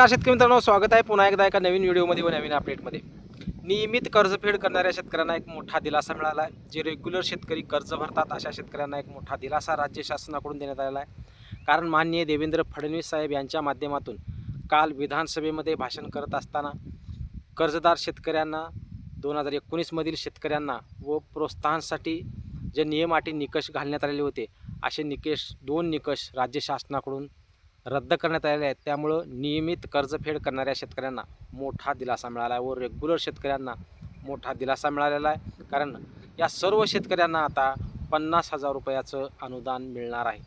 नमस्कार शेतकरी मित्रांनो, स्वागत आहे पुन्हा एकदा एका नवीन व्हिडिओमध्ये व नवीन अपडेटमध्ये. नियमित कर्जफेड करणाऱ्या शेतकऱ्यांना एक मोठा दिलासा मिळाला आहे. जे रेग्युलर शेतकरी कर्ज भरतात अशा शेतकऱ्यांना एक मोठा दिलासा राज्य शासनाकडून देण्यात आलेला आहे. कारण माननीय देवेंद्र फडणवीस साहेब यांच्या माध्यमातून काल विधानसभेमध्ये भाषण करत असताना कर्जदार शेतकऱ्यांना 2019 मधील शेतकऱ्यांना व प्रोत्साहनासाठी जे नियम अटी निकष घालण्यात आलेले होते, असे दोन निकष राज्य शासनाकडून रद्द करण्यात आलेले आहेत. त्यामुळं नियमित कर्जफेड करणाऱ्या शेतकऱ्यांना मोठा दिलासा मिळाला आहे व रेग्युलर शेतकऱ्यांना मोठा दिलासा मिळालेला आहे. कारण या सर्व शेतकऱ्यांना आता 50,000 रुपयाचं अनुदान मिळणार आहे.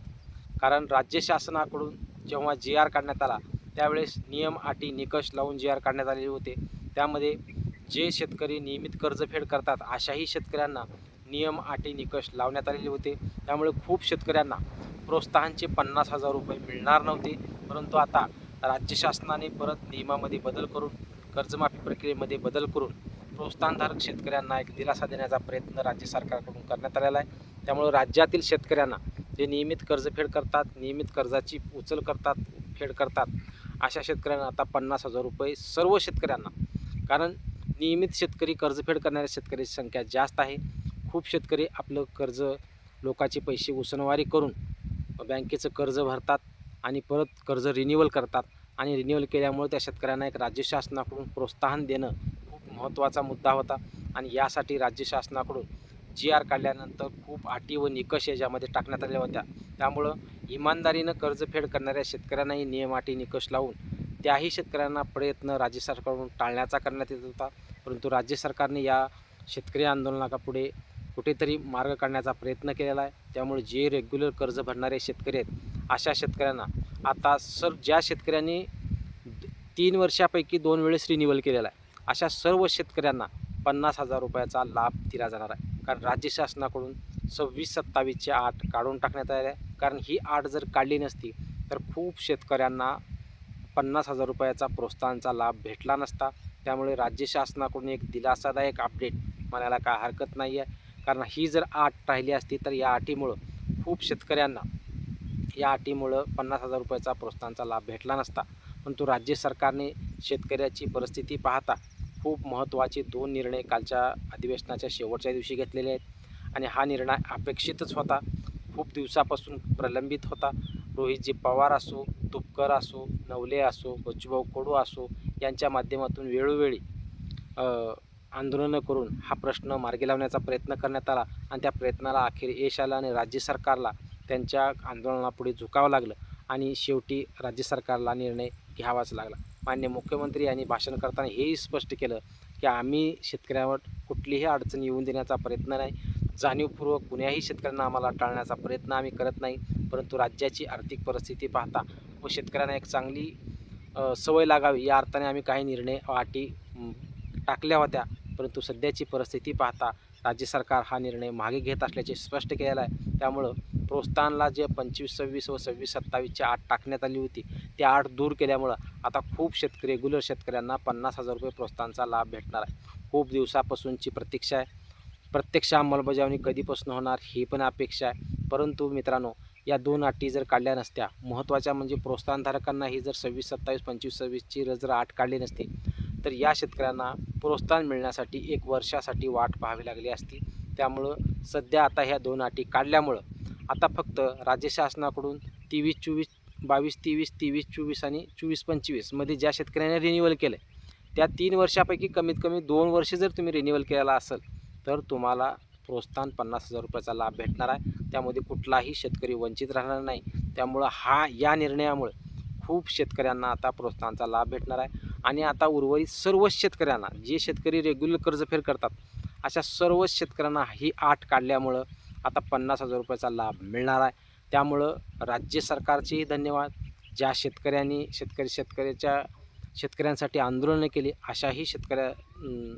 कारण राज्य शासनाकडून जेव्हा GR काढण्यात आला त्यावेळेस नियम अटी निकष लावून GR काढण्यात आलेले होते. त्यामध्ये जे शेतकरी नियमित कर्जफेड करतात अशाही शेतकऱ्यांना नियम अटी निकष लावण्यात आलेले होते. त्यामुळे खूप शेतकऱ्यांना प्रोत्साहनचे 50,000 रुपये मिळणार नव्हते. परंतु आता राज्य शासनाने परत नियमामध्ये बदल करून कर्जमाफी प्रक्रियेमध्ये बदल करून प्रोत्साहनधारक शेतकऱ्यांना एक दिलासा देण्याचा प्रयत्न राज्य सरकारकडून करण्यात आलेला आहे. त्यामुळे राज्यातील शेतकऱ्यांना जे नियमित कर्जफेड करतात, नियमित कर्जाची उचल करतात, फेड करतात, अशा शेतकऱ्यांना आता 50,000 रुपये सर्व शेतकऱ्यांना. कारण नियमित शेतकरी कर्जफेड करणाऱ्या शेतकऱ्याची संख्या जास्त आहे. खूप शेतकरी आपलं कर्ज लोकांचे पैसे उसनवारी करून बँकेचं कर्ज भरतात आणि परत कर्ज रिन्युअल करतात आणि रिन्युअल केल्यामुळे त्या शेतकऱ्यांना एक राज्य शासनाकडून प्रोत्साहन देणं खूप महत्त्वाचा मुद्दा होता. आणि यासाठी राज्य शासनाकडून GR काढल्यानंतर खूप अटी व निकष याच्यामध्ये टाकण्यात आल्या होत्या. त्यामुळं इमानदारीनं कर्जफेड करणाऱ्या शेतकऱ्यांनाही नियम अटी निकष लावून त्याही शेतकऱ्यांना प्रयत्न राज्य सरकारकडून टाळण्याचा करण्यात येत होता. परंतु राज्य सरकारने या शेतकरी आंदोलनापुढे कुठेतरी मार्ग काढण्याचा प्रयत्न केलेला आहे. त्यामुळे जे रेग्युलर कर्ज भरणारे शेतकरी आहेत अशा शेतकऱ्यांना आता ज्या शेतकऱ्यांनी 3 वर्षापैकी 2 वेळेस रिन्युअल केलेला आहे अशा सर्व शेतकऱ्यांना 50,000 रुपयाचा लाभ दिला जाणार आहे. कारण राज्य शासनाकडून 26-27ची अट काढून टाकण्यात आली आहे. कारण ही अट जर काढली नसती तर खूप शेतकऱ्यांना 50,000 रुपयाचा प्रोत्साहनाचा लाभ भेटला नसता. त्यामुळे राज्य शासनाकडून एक दिलासादायक अपडेट म्हणायला काय हरकत नाही आहे. कारण ही जर अट राहिली असती तर या अटीमुळं खूप शेतकऱ्यांना 50,000 रुपयाचा प्रोत्साहनाचा लाभ भेटला नसता. परंतु राज्य सरकारने शेतकऱ्याची परिस्थिती पाहता खूप महत्त्वाचे 2 निर्णय कालच्या अधिवेशनाच्या शेवटच्या दिवशी घेतलेले आहेत. आणि हा निर्णय अपेक्षितच होता, खूप दिवसापासून प्रलंबित होता. रोहितजी पवार असो, तुपकर असो, नवले असो, बच्चूभाऊ कडू असो यांच्या माध्यमातून वेळोवेळी आंदोलनं करून हा प्रश्न मार्गी लावण्याचा प्रयत्न करण्यात आला आणि त्या प्रयत्नाला अखेर यश आलं आणि राज्य सरकारला त्यांच्या आंदोलनापुढे झुकावं लागलं आणि शेवटी राज्य सरकारला निर्णय घ्यावाच लागला. माननीय मुख्यमंत्री यांनी भाषण करताना हेही स्पष्ट केलं की आम्ही शेतकऱ्यांवर कुठलीही अडचण येऊन देण्याचा प्रयत्न नाही, जाणीवपूर्वक कुण्याही शेतकऱ्यांना आम्हाला टाळण्याचा प्रयत्न आम्ही करत नाही. परंतु राज्याची आर्थिक परिस्थिती पाहता व शेतकऱ्यांना एक चांगली सवय लागावी या अर्थाने आम्ही काही निर्णय अटी टाकल्या होत्या. परंतु सध्याची परिस्थिती पाहता राज्य सरकार हा निर्णय मागे घेत असल्याचे स्पष्ट केलेलं आहे. त्यामुळं प्रोत्साहनला जे 25-26 व 26-27ची अट टाकण्यात आली होती त्या अट दूर केल्यामुळं आता खूप रेग्युलर शेतकऱ्यांना 50,000 रुपये प्रोत्साहनाचा लाभ भेटणार आहे. खूप दिवसापासूनची प्रतीक्षा आहे. प्रत्यक्ष अंमलबजावणी कधीपासून होणार ही पण अपेक्षा आहे. परंतु मित्रांनो, या 2 अटी जर काढल्या नसत्या, महत्त्वाच्या म्हणजे प्रोत्साहनधारकांना ही जर 26-27, 25-26ची जर अट काढली नसती तर या शेतकऱ्यांना प्रोत्साहन मिळण्यासाठी 1 वर्षासाठी वाट पाहावी लागली असती. त्यामुळं सध्या आता ह्या 2 अटी काढल्यामुळं आता फक्त राज्य शासनाकडून 23-24, 22-23, 23-24 आणि 24-25 मध्ये ज्या शेतकऱ्यांनी रिन्युअल केलं त्या 3 वर्षापैकी कमीत कमी 2 वर्ष जर तुम्ही रिन्युअल केलेला असेल तर तुम्हाला प्रोत्साहन 50,000 रुपयाचा लाभ भेटणार आहे. त्यामध्ये कुठलाही शेतकरी वंचित राहणार नाही. त्यामुळं या निर्णयामुळे खूप शेतकऱ्यांना आता प्रोत्साहनाचा लाभ भेटणार आहे. आणि आता उर्वरित सर्वच शेतकऱ्यांना, जे शेतकरी रेग्युलर कर्जफेड करतात अशा सर्वच शेतकऱ्यांना ही अट काढल्यामुळं आता 50,000 रुपयाचा लाभ मिळणार आहे. त्यामुळं राज्य सरकारचेही धन्यवाद, ज्या शेतकऱ्यांनी शेतकऱ्यांसाठी आंदोलनं केली अशाही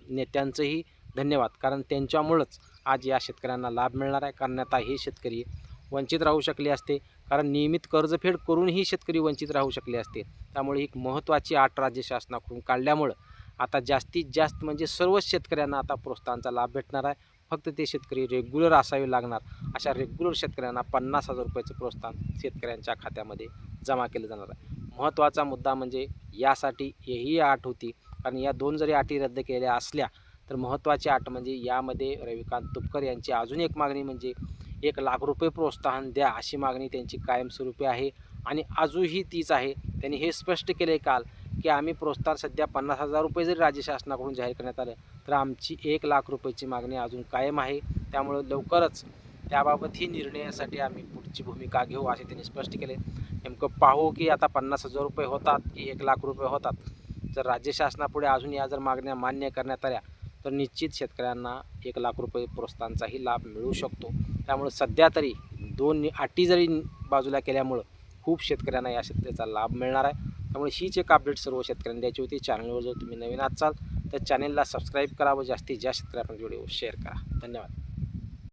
नेत्यांचंही धन्यवाद. कारण त्यांच्यामुळंच आज या शेतकऱ्यांना लाभ मिळणार आहे. कारण आता हे शेतकरी वंचित राहू शकले असते, कारण नियमित कर्जफेड करूनही शेतकरी वंचित राहू शकले असते. त्यामुळे एक महत्त्वाची अट राज्य शासनाकडून काढल्यामुळं आता जास्तीत जास्त म्हणजे सर्वच शेतकऱ्यांना आता प्रोत्साहनाचा लाभ भेटणार आहे. फक्त ते शेतकरी रेग्युलर असावे लागणार. अशा रेग्युलर शेतकऱ्यांना 50,000 रुपयाचं प्रोत्साहन शेतकऱ्यांच्या खात्यामध्ये जमा केलं जाणार आहे. महत्त्वाचा मुद्दा म्हणजे यासाठी ही अट होती, कारण या 2 जरी अटी रद्द केल्या असल्या तर महत्त्वाची अट म्हणजे यामध्ये रविकांत तुपकर यांची अजून एक मागणी म्हणजे ₹1,00,000 प्रोत्साहन द्या, अशी मागणी त्यांची कायमस्वरूपी आहे आणि अजूनही तीच आहे. त्यांनी हे स्पष्ट केले काल की आम्ही प्रोत्साहन सध्या ₹50,000 जरी राज्य शासनाकडून जाहीर करण्यात आलं तर आमची ₹1,00,000ची मागणी अजून कायम आहे. त्यामुळे लवकरच त्याबाबतही निर्णयासाठी आम्ही पुढची भूमिका घेऊ असे त्यांनी स्पष्ट केले. नेमकं पाहू की आता ₹50,000 होतात की ₹1,00,000 होतात. जर राज्य शासनापुढे अजून या जर मागण्या मान्य करण्यात आल्या तर निश्चित शेतकऱ्यांना ₹1,00,000 प्रोत्साहनाचाही लाभ मिळू शकतो. त्यामुळे सध्या तरी 2 अटी जरी बाजूला केल्यामुळं खूप शेतकऱ्यांना या त्याचा लाभ मिळणार आहे. त्यामुळे हीच एक अपडेट सर्व शेतकऱ्यांनी द्यायची होती. चॅनलवर जर तुम्ही नवीन असाल तर चॅनलला सबस्क्राईब करा व जास्तीत जास्त शेतकऱ्यांपर्यंत व्हिडिओ शेअर करा. धन्यवाद.